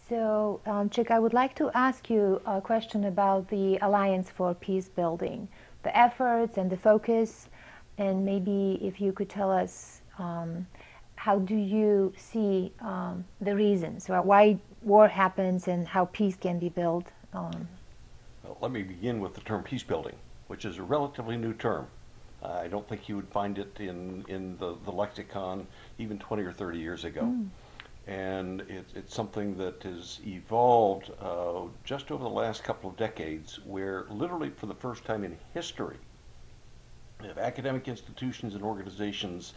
So, Chick, I would like to ask you a question about the Alliance for Peace Building, the efforts and the focus, and maybe if you could tell us how do you see the reasons why war happens and how peace can be built? Well, let me begin with the term peace building, which is a relatively new term. I don't think you would find it in the lexicon even 20 or 30 years ago. And it's something that has evolved just over the last couple of decades, where literally for the first time in history, we have academic institutions and organizations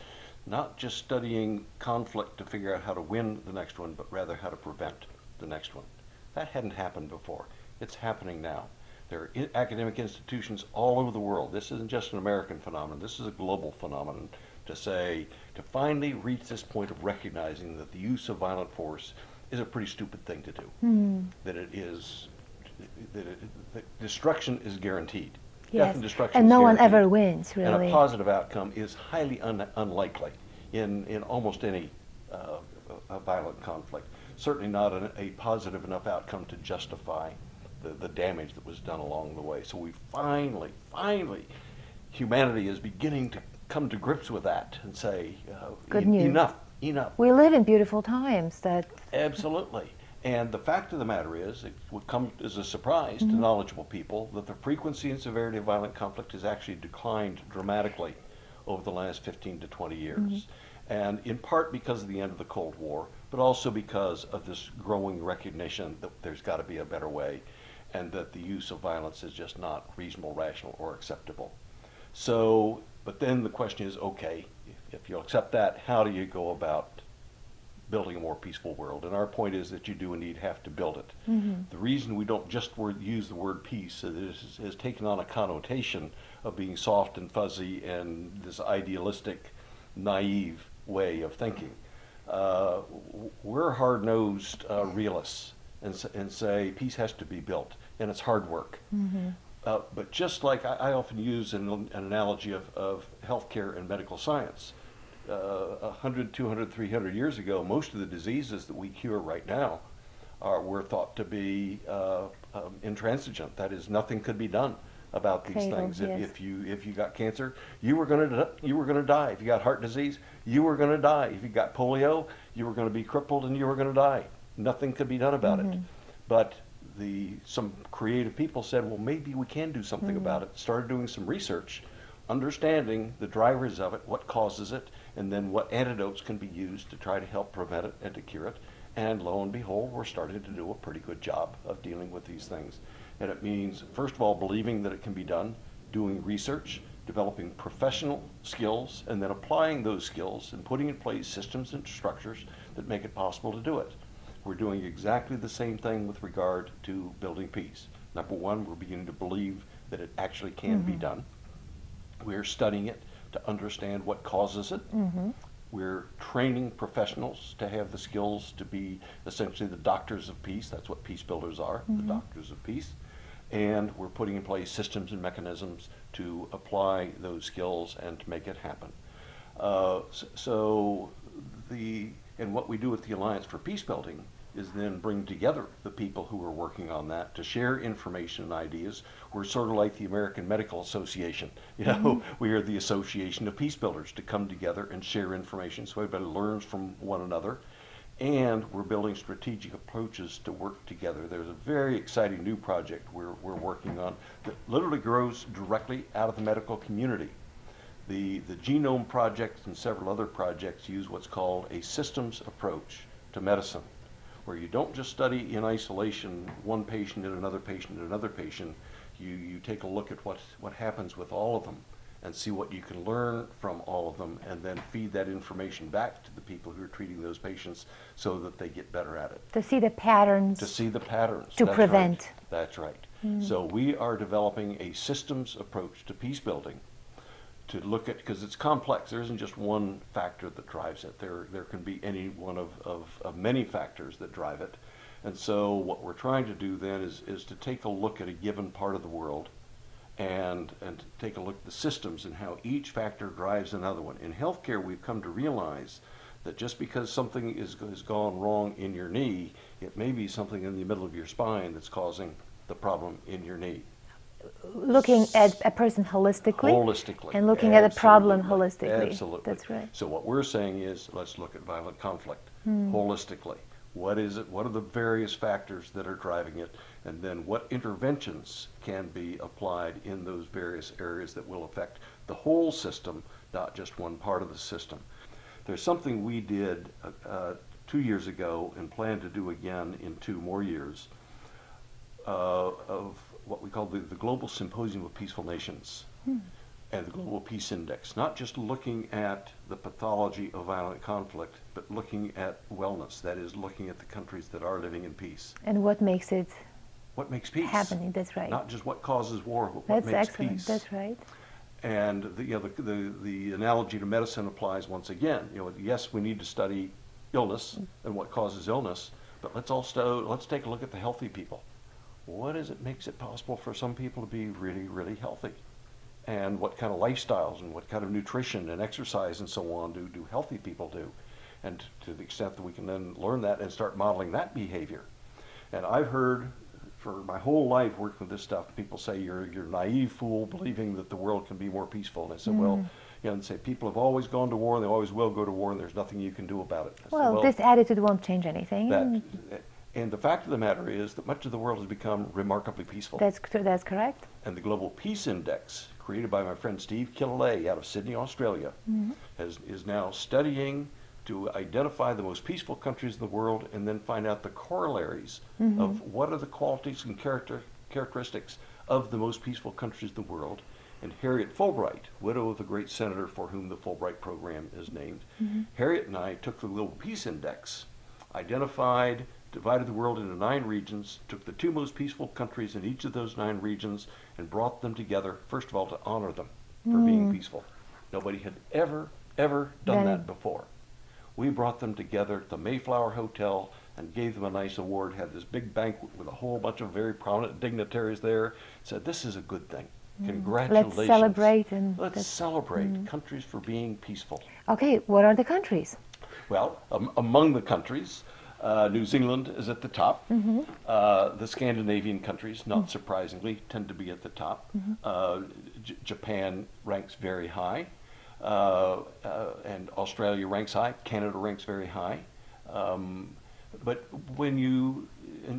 not just studying conflict to figure out how to win the next one, but rather how to prevent the next one. That hadn't happened before. It's happening now. There are academic institutions all over the world. This isn't just an American phenomenon. This is a global phenomenon to finally reach this point of recognizing that the use of violent force is a pretty stupid thing to do. That destruction is guaranteed. Yes. Death and destruction and is no one guaranteed. ever wins, really. And a positive outcome is highly unlikely in almost any violent conflict. Certainly not a positive enough outcome to justify the damage that was done along the way. So we finally, humanity is beginning to come to grips with that and say, Good news. Enough. We live in beautiful times. Absolutely. And the fact of the matter is, it would come as a surprise to knowledgeable people that the frequency and severity of violent conflict has actually declined dramatically over the last 15 to 20 years. And in part because of the end of the Cold War, but also because of this growing recognition that there's got to be a better way, and that the use of violence is just not reasonable, rational, or acceptable. So, but then the question is, okay, if you'll accept that, how do you go about building a more peaceful world? And our point is that you do indeed have to build it. The reason we don't just use the word peace is that it has taken on a connotation of being soft and fuzzy and this idealistic, naive way of thinking. We're hard-nosed realists and say peace has to be built, and it's hard work. But just like I often use an analogy of healthcare and medical science, 100, 200, 300 years ago, most of the diseases that we cure right now were thought to be intransigent. That is, nothing could be done about these things. Yes. If you got cancer, you were going to die. If you got heart disease, you were going to die. If you got polio, you were going to be crippled and you were going to die. Nothing could be done about it. But some creative people said, well, maybe we can do something about it. Started doing some research, understanding the drivers of it, what causes it, and then what antidotes can be used to try to help prevent it and to cure it. And lo and behold, we're starting to do a pretty good job of dealing with these things. And it means, first of all, believing that it can be done, doing research, developing professional skills, and then applying those skills and putting in place systems and structures that make it possible to do it. We're doing exactly the same thing with regard to building peace. Number one, we're beginning to believe that it actually can be done. We're studying it to understand what causes it. We're training professionals to have the skills to be essentially the doctors of peace. That's what peace builders are, the doctors of peace. And we're putting in place systems and mechanisms to apply those skills and to make it happen. And what we do with the Alliance for Peace Building is then bring together the people who are working on that to share information and ideas. We're sort of like the American Medical Association. We are the Association of Peace Builders to come together and share information so everybody learns from one another. And we're building strategic approaches to work together. There's a very exciting new project we're working on that literally grows directly out of the medical community. The Genome Project and several other projects use what's called a systems approach to medicine, where you don't just study in isolation one patient and another patient and another patient. You take a look at what happens with all of them and see what you can learn from all of them, and then feed that information back to the people who are treating those patients so that they get better at it. To see the patterns. To see the patterns. To prevent. Right. That's right. So we are developing a systems approach to peace building to look at, because it's complex. There isn't just one factor that drives it. There can be any one of many factors that drive it. And so what we're trying to do then is to take a look at a given part of the world and to take a look at the systems and how each factor drives another one. In healthcare, we've come to realize that just because something has gone wrong in your knee, it may be something in the middle of your spine that's causing the problem in your knee. Looking at a person holistically. Holistically. And looking at a problem Absolutely. holistically. Absolutely. That's right. So what we're saying is, let's look at violent conflict holistically. What is it? What are the various factors that are driving it? And then what interventions can be applied in those various areas that will affect the whole system, not just one part of the system. There's something we did 2 years ago and plan to do again in 2 more years of what we call the Global Symposium of Peaceful Nations and the Global Peace Index, not just looking at the pathology of violent conflict, but looking at wellness, that is, looking at the countries that are living in peace. And what makes it What makes peace happening? That's right. Not just what causes war, but what That's makes excellent. peace. That's right. And the analogy to medicine applies once again. Yes, we need to study illness and what causes illness, but let's take a look at the healthy people. What is it makes it possible for some people to be really, really healthy? And what kind of lifestyles and what kind of nutrition and exercise and so on do healthy people do? And to the extent that we can then learn that and start modeling that behavior. And I've heard for my whole life working with this stuff, people say you're a naive fool believing that the world can be more peaceful. And I said, well, and say people have always gone to war and they always will go to war and there's nothing you can do about it. I Well, said, this attitude won't change anything. And the fact of the matter is that much of the world has become remarkably peaceful. That's correct. And the Global Peace Index, created by my friend Steve Killalay out of Sydney, Australia, is now studying to identify the most peaceful countries in the world and then find out the corollaries of what are the qualities and characteristics of the most peaceful countries in the world. And Harriet Fulbright, widow of the great senator for whom the Fulbright program is named, Harriet and I took the Global Peace Index, divided the world into 9 regions, took the 2 most peaceful countries in each of those 9 regions, and brought them together, first of all, to honor them for being peaceful. Nobody had ever done that before. We brought them together at the Mayflower Hotel and gave them a nice award, had this big banquet with a whole bunch of very prominent dignitaries there, said, this is a good thing. Congratulations. Let's celebrate. Let's celebrate countries for being peaceful. Okay, what are the countries? Well, among the countries, New Zealand is at the top. The Scandinavian countries, not surprisingly, tend to be at the top. Japan ranks very high, and Australia ranks high. Canada ranks very high. But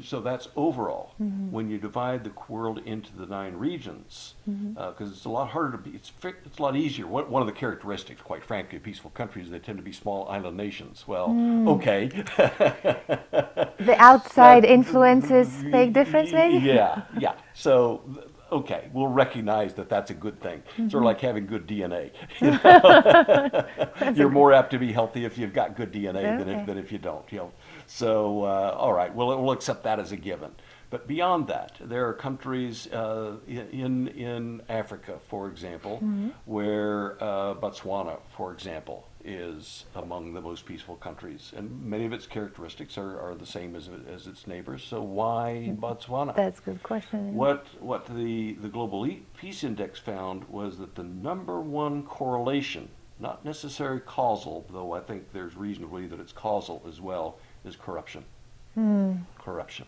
so that's overall. When you divide the world into the 9 regions, because it's a lot harder to be, it's a lot easier. One of the characteristics, quite frankly, of peaceful countries, they tend to be small island nations. Well, okay. The outside influences make difference, maybe? Yeah. So, okay, we'll recognize that that's a good thing. Sort of like having good DNA. You're more apt to be healthy if you've got good DNA than if you don't. So, all right, we'll accept that as a given. But beyond that, there are countries in Africa, for example, where Botswana, for example, is among the most peaceful countries, and many of its characteristics are the same as its neighbors. So why Botswana? That's a good question. What the Global Peace Index found was that the #1 correlation, not necessarily causal, though I think there's reason to believe that it's causal as well, is corruption. Corruption.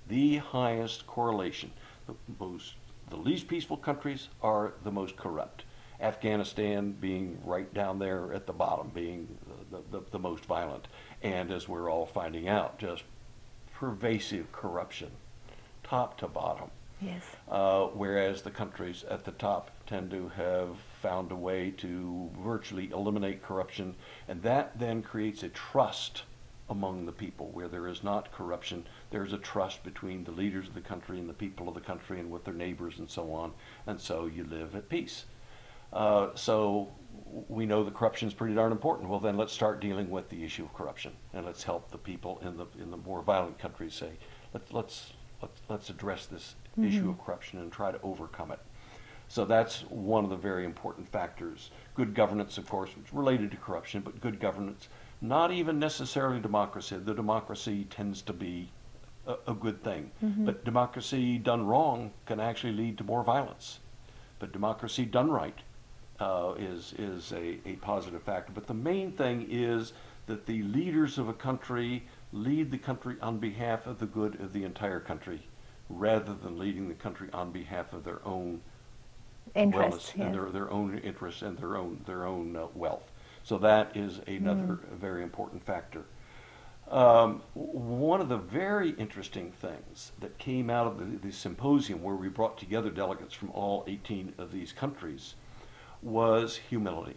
The highest correlation. The least peaceful countries are the most corrupt. Afghanistan being right down there at the bottom, being the most violent. And as we're all finding out, just pervasive corruption, top to bottom. Yes. Whereas the countries at the top tend to have found a way to virtually eliminate corruption. And that then creates a trust among the people. Where there is not corruption, there's a trust between the leaders of the country and the people of the country and with their neighbors and so on. And so you live at peace. So we know that corruption is pretty darn important. Well, then let's start dealing with the issue of corruption, and let's help the people in the more violent countries say, let's address this issue of corruption and try to overcome it. So that's one of the very important factors. Good governance, of course, is related to corruption, but good governance, not even necessarily democracy. The democracy tends to be a good thing, but democracy done wrong can actually lead to more violence. But democracy done right is a positive factor. But the main thing is that the leaders of a country lead the country on behalf of the good of the entire country, rather than leading the country on behalf of their own Interests, wellness and their own interests and their own wealth. So that is another very important factor. One of the very interesting things that came out of the symposium, where we brought together delegates from all 18 of these countries, was humility.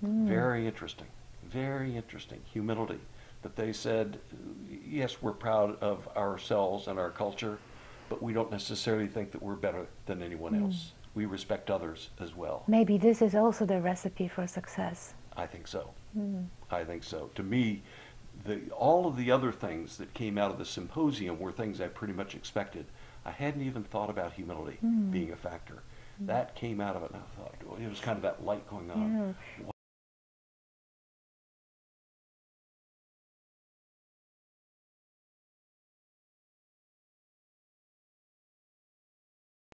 Very interesting, humility. That they said, yes, we're proud of ourselves and our culture, but we don't necessarily think that we're better than anyone else. We respect others as well. Maybe this is also the recipe for success. I think so. I think so. To me, all of the other things that came out of the symposium were things I pretty much expected. I hadn't even thought about humility being a factor. That came out of it, and I thought, well, it was kind of that light going on.